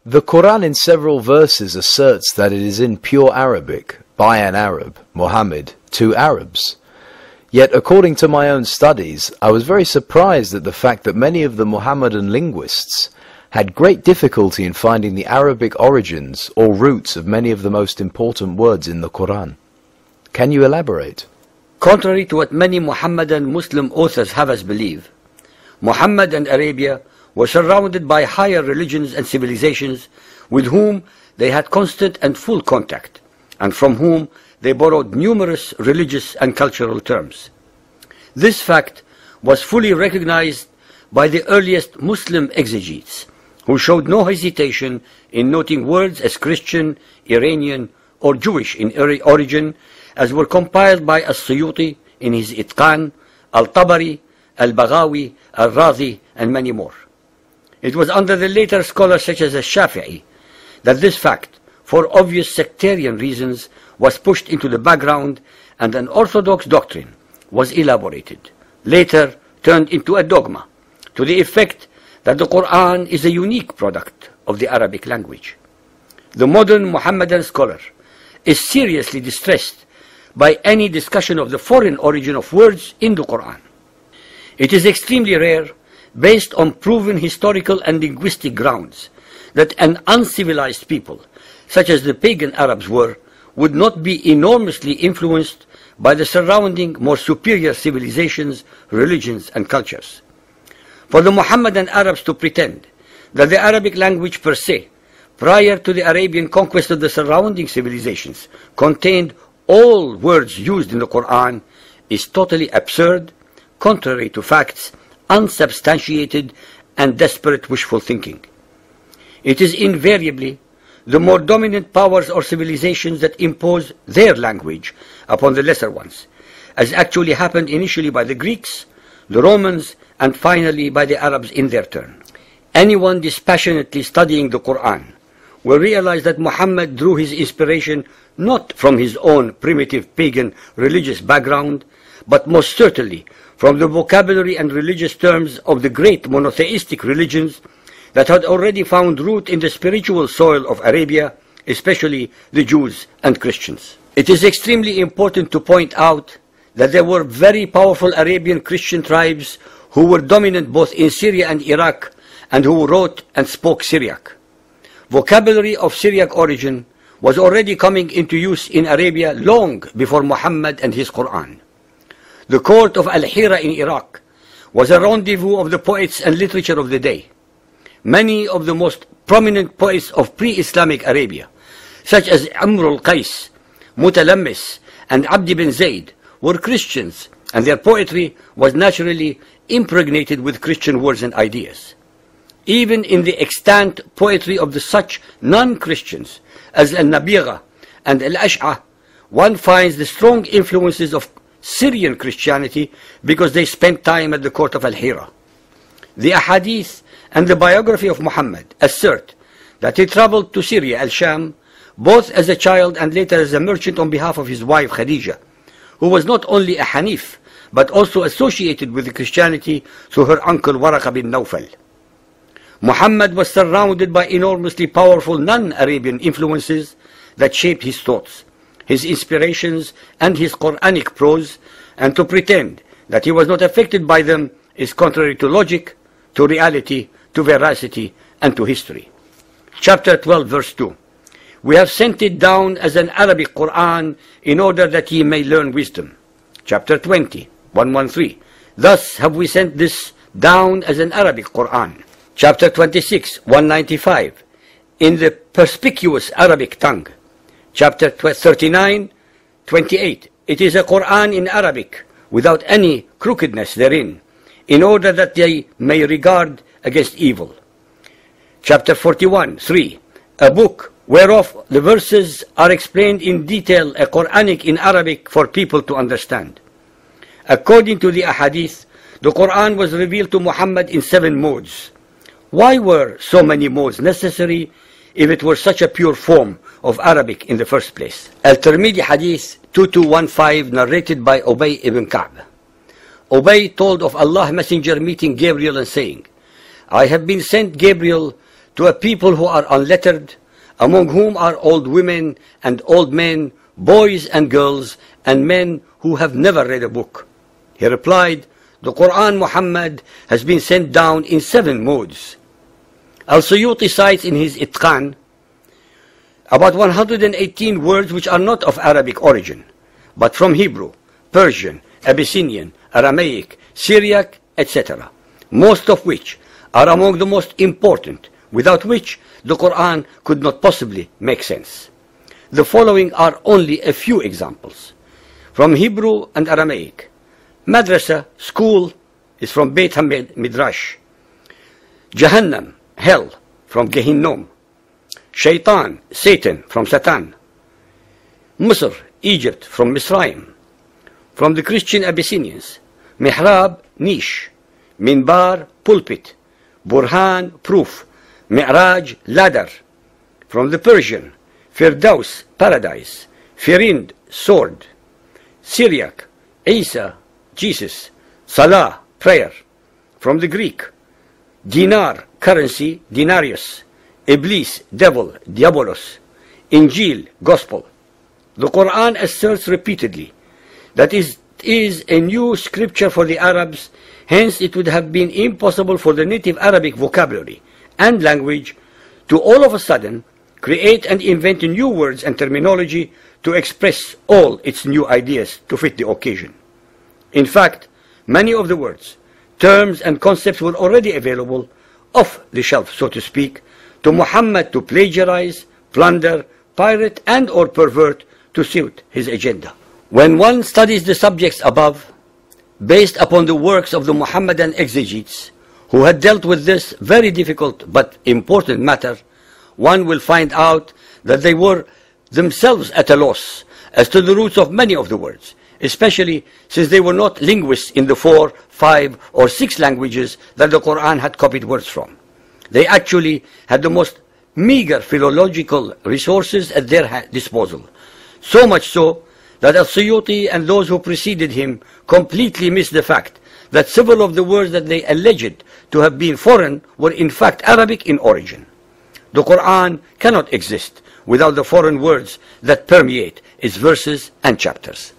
The Quran in several verses asserts that it is in pure Arabic, by an Arab, Muhammad, to Arabs. Yet according to my own studies, I was very surprised at the fact that many of the Muhammadan linguists had great difficulty in finding the Arabic origins or roots of many of the most important words in the Quran. Can you elaborate? Contrary to what many Muhammadan Muslim authors have us believe, Muhammad and Arabia were surrounded by higher religions and civilizations with whom they had constant and full contact, and from whom they borrowed numerous religious and cultural terms. This fact was fully recognized by the earliest Muslim exegetes, who showed no hesitation in noting words as Christian, Iranian, or Jewish in origin, as were compiled by As-Suyuti in his Itqan, Al-Tabari, Al-Baghawi, Al-Razi, and many more. It was under the later scholars such as Al-Shafi'i that this fact, for obvious sectarian reasons, was pushed into the background and an orthodox doctrine was elaborated, later turned into a dogma, to the effect that the Quran is a unique product of the Arabic language. The modern Muhammadan scholar is seriously distressed by any discussion of the foreign origin of words in the Quran. It is extremely rare, based on proven historical and linguistic grounds, that an uncivilized people, such as the pagan Arabs were, would not be enormously influenced by the surrounding more superior civilizations, religions, and cultures. For the Muhammadan Arabs to pretend that the Arabic language per se, prior to the Arabian conquest of the surrounding civilizations, contained all words used in the Quran is totally absurd, contrary to facts, unsubstantiated, and desperate wishful thinking. It is invariably the more dominant powers or civilizations that impose their language upon the lesser ones, as actually happened initially by the Greeks, the Romans, and finally by the Arabs in their turn. Anyone dispassionately studying the Quran will realize that Muhammad drew his inspiration not from his own primitive pagan religious background, but most certainly from the vocabulary and religious terms of the great monotheistic religions that had already found root in the spiritual soil of Arabia, especially the Jews and Christians. It is extremely important to point out that there were very powerful Arabian Christian tribes who were dominant both in Syria and Iraq, and who wrote and spoke Syriac. Vocabulary of Syriac origin was already coming into use in Arabia long before Muhammad and his Quran. The court of Al-Hira in Iraq was a rendezvous of the poets and literature of the day. Many of the most prominent poets of pre-Islamic Arabia, such as Amr al-Qais, Mutalammis, and Abd bin Zayd, were Christians, and their poetry was naturally impregnated with Christian words and ideas. Even in the extant poetry of the such non-Christians as Al-Nabigha and Al-Ash'a, one finds the strong influences of Syrian Christianity because they spent time at the court of Al-Hira. The Ahadith and the biography of Muhammad assert that he traveled to Syria, Al-Sham, both as a child and later as a merchant on behalf of his wife Khadija, who was not only a Hanif, but also associated with Christianity through her uncle Waraka bin Nawfal. Muhammad was surrounded by enormously powerful non-Arabian influences that shaped his thoughts, his inspirations, and his Quranic prose, and to pretend that he was not affected by them is contrary to logic, to reality, to veracity, and to history. Chapter 12, verse 2. We have sent it down as an Arabic Quran in order that ye may learn wisdom. Chapter 20, 113. Thus have we sent this down as an Arabic Quran. Chapter 26, 195. In the perspicuous Arabic tongue. Chapter 39, 28. It is a Quran in Arabic, without any crookedness therein, in order that they may regard against evil. Chapter 41, 3. A book whereof the verses are explained in detail, a Quranic in Arabic for people to understand. According to the Ahadith, the Quran was revealed to Muhammad in 7 modes. Why were so many modes necessary if it were such a pure form of Arabic in the first place? Al-Tirmidhi Hadith 2215, narrated by Ubay ibn Ka'b. Ubay told of Allah's messenger meeting Gabriel and saying, I have been sent, Gabriel, to a people who are unlettered, among whom are old women and old men, boys and girls, and men who have never read a book? He replied, the Quran, Muhammad, has been sent down in 7 modes. Al-Suyuti cites in his Itqan about 118 words which are not of Arabic origin, but from Hebrew, Persian, Abyssinian, Aramaic, Syriac, etc., most of which are among the most important, without which the Quran could not possibly make sense. The following are only a few examples. From Hebrew and Aramaic, Madrasa, school, is from Beit Midrash. Jahannam, hell, from Gehinnom. Shaitan, Satan, from Satan. Misr, Egypt, from Misraim. From the Christian Abyssinians, Mihrab, niche. Minbar, pulpit. Burhan, proof. Mi'raj, ladder. From the Persian, Firdaus, paradise. Firind, sword. Syriac, Isa, Jesus. Salah, prayer. From the Greek, dinar, currency, denarius. Iblis, devil, diabolos. Injil, gospel. The Quran asserts repeatedly that it is a new scripture for the Arabs, hence it would have been impossible for the native Arabic vocabulary and language to all of a sudden create and invent new words and terminology to express all its new ideas to fit the occasion. In fact, many of the words, terms and concepts were already available off the shelf, so to speak, to Muhammad to plagiarize, plunder, pirate and or pervert to suit his agenda. When one studies the subjects above, based upon the works of the Muhammadan exegetes, who had dealt with this very difficult but important matter, one will find out that they were themselves at a loss as to the roots of many of the words, especially since they were not linguists in the 4, 5, or 6 languages that the Quran had copied words from. They actually had the most meager philological resources at their disposal, so much so that Al-Suyuti and those who preceded him completely missed the fact that several of the words that they alleged to have been foreign were in fact Arabic in origin. The Quran cannot exist without the foreign words that permeate its verses and chapters.